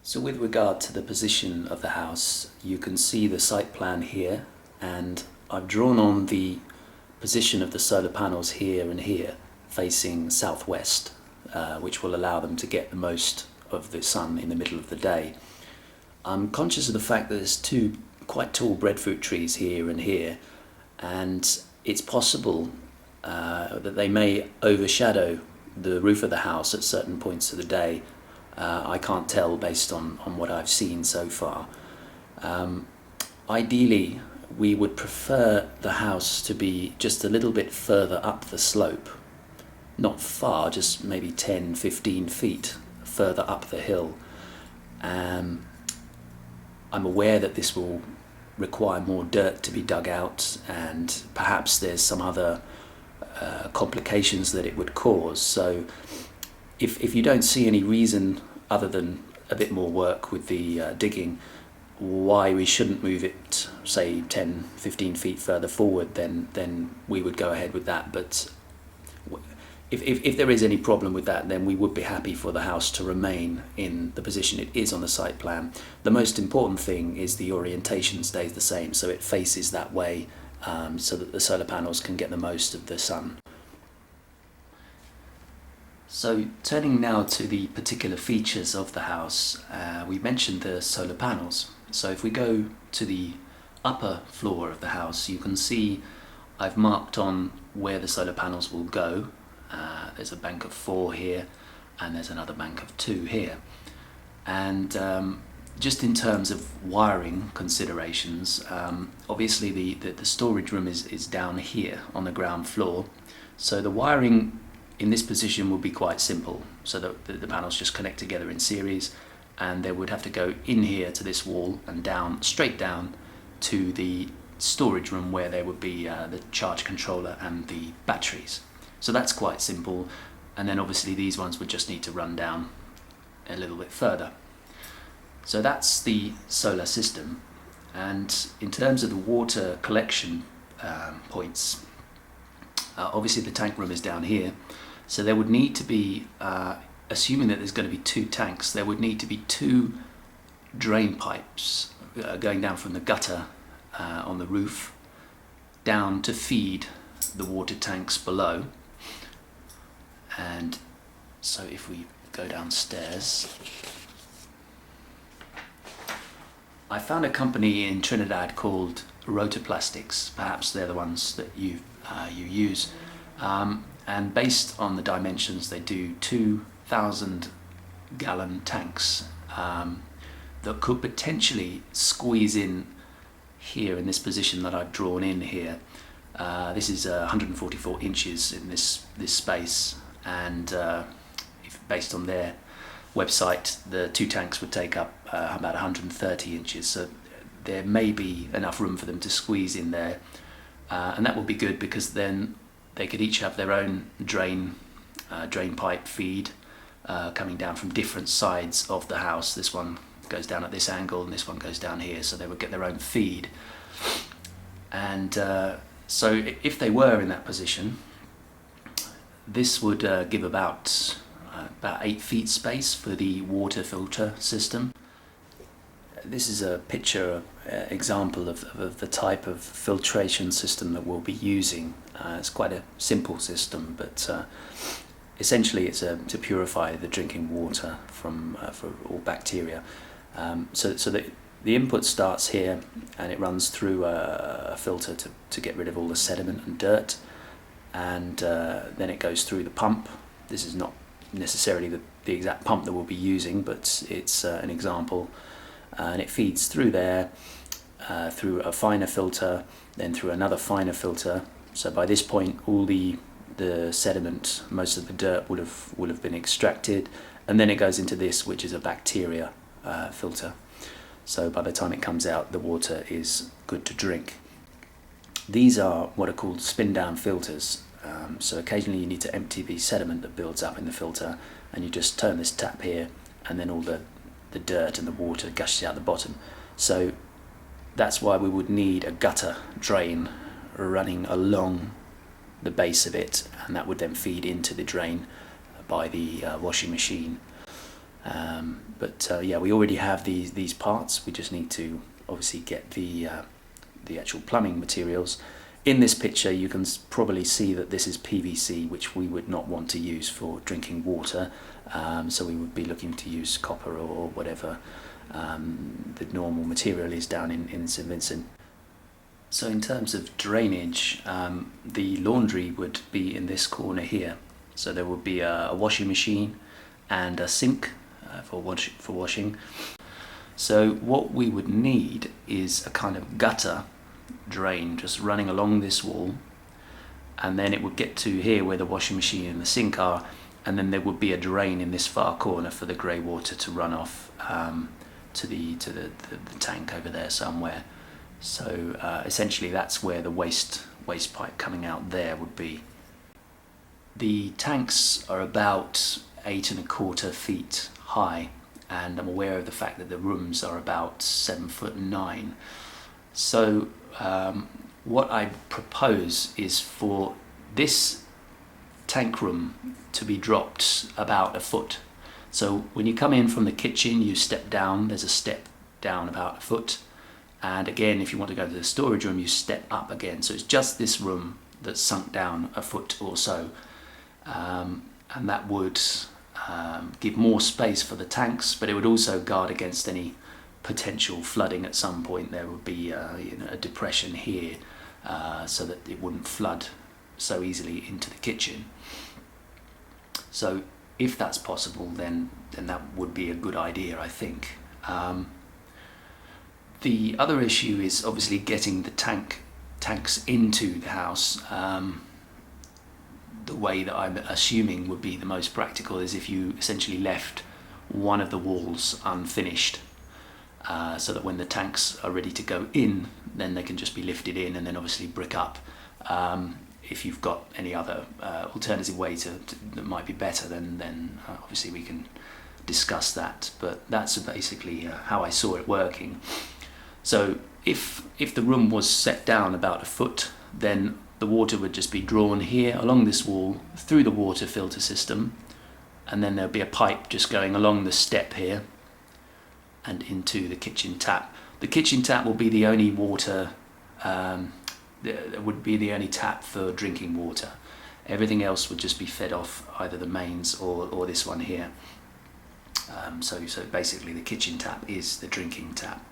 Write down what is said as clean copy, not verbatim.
So with regard to the position of the house, you can see the site plan here, and I've drawn on the position of the solar panels here and here facing southwest, which will allow them to get the most of the sun in the middle of the day. I'm conscious of the fact that there's two quite tall breadfruit trees here and here, and it's possible that they may overshadow the roof of the house at certain points of the day. I can't tell based on what I've seen so far. Ideally, we would prefer the house to be just a little bit further up the slope. Not far, just maybe 10-15 feet further up the hill. I'm aware that this will require more dirt to be dug out, and perhaps there's some other complications that it would cause. So if you don't see any reason other than a bit more work with the digging why we shouldn't move it, say 10-15 feet further forward, then we would go ahead with that. But if there is any problem with that, then we would be happy for the house to remain in the position it is on the site plan. The most important thing is the orientation stays the same, so it faces that way, so that the solar panels can get the most of the sun. So turning now to the particular features of the house, we mentioned the solar panels. So if we go to the upper floor of the house, you can see I've marked on where the solar panels will go. There's a bank of 4 here, and there's another bank of 2 here. And just in terms of wiring considerations, obviously the storage room is down here on the ground floor. So the wiring in this position will be quite simple, so that the panels just connect together in series, and they would have to go in here to this wall and down, straight down to the storage room where there would be the charge controller and the batteries. So that's quite simple, and then obviously these ones would just need to run down a little bit further. So that's the solar system. And in terms of the water collection points, obviously the tank room is down here, so there would need to be, assuming that there's going to be 2 tanks, there would need to be 2 drain pipes going down from the gutter on the roof down to feed the water tanks below. And so if we go downstairs, I found a company in Trinidad called Rotoplastics. Perhaps they're the ones that you use. And based on the dimensions, they do 2,000 gallon tanks that could potentially squeeze in here in this position that I've drawn in here. This is 144 inches in this space, and based on their website, the 2 tanks would take up about 130 inches, so there may be enough room for them to squeeze in there, and that will be good, because then they could each have their own drain pipe feed coming down from different sides of the house. This one goes down at this angle and this one goes down here, so they would get their own feed. And so if they were in that position, this would give about 8 feet space for the water filter system. This is a picture example of the type of filtration system that we'll be using. It's quite a simple system, but essentially it's to purify the drinking water from for all bacteria. So the input starts here, and it runs through a filter to get rid of all the sediment and dirt, and then it goes through the pump. This is not necessarily the exact pump that we'll be using, but it's an example. And it feeds through there, through a finer filter, then through another finer filter. So by this point, all the sediment, most of the dirt will have been extracted, and then it goes into this, which is a bacteria filter. So by the time it comes out, the water is good to drink. These are what are called spin-down filters. So occasionally you need to empty the sediment that builds up in the filter, and you just turn this tap here, and then all the dirt and the water gushes out the bottom. So that's why we would need a gutter drain running along the base of it, and that would then feed into the drain by the washing machine. But yeah, we already have these parts. We just need to obviously get the actual plumbing materials. In this picture you can probably see that this is PVC, which we would not want to use for drinking water, so we would be looking to use copper or whatever the normal material is down in St Vincent. So in terms of drainage, the laundry would be in this corner here. So there would be a washing machine and a sink for washing. So what we would need is a kind of gutter drain just running along this wall, and then it would get to here where the washing machine and the sink are, and then there would be a drain in this far corner for the grey water to run off to the tank over there somewhere. So essentially that's where the waste pipe coming out there would be. The tanks are about 8¼ feet high, and I'm aware of the fact that the rooms are about 7'9". So what I propose is for this tank room to be dropped about 1 foot. So when you come in from the kitchen, you step down, there's a step down about 1 foot, and again if you want to go to the storage room you step up again. So it's just this room that's sunk down 1 foot or so, and that would give more space for the tanks, but it would also guard against any potential flooding. At some point there would be a depression here, so that it wouldn't flood so easily into the kitchen. So if that's possible, then that would be a good idea, I think. The other issue is obviously getting the tanks into the house. The way that I'm assuming would be the most practical is if you essentially left one of the walls unfinished, so that when the tanks are ready to go in, then they can just be lifted in and then obviously brick up. If you've got any other alternative way that might be better, then obviously we can discuss that. But that's basically how I saw it working. So if the room was set down about 1 foot, then the water would just be drawn here along this wall through the water filter system, and then there'll be a pipe just going along the step here and into the kitchen tap. The kitchen tap will be the only water, would be the only tap for drinking water. Everything else would just be fed off either the mains or this one here. So basically the kitchen tap is the drinking tap.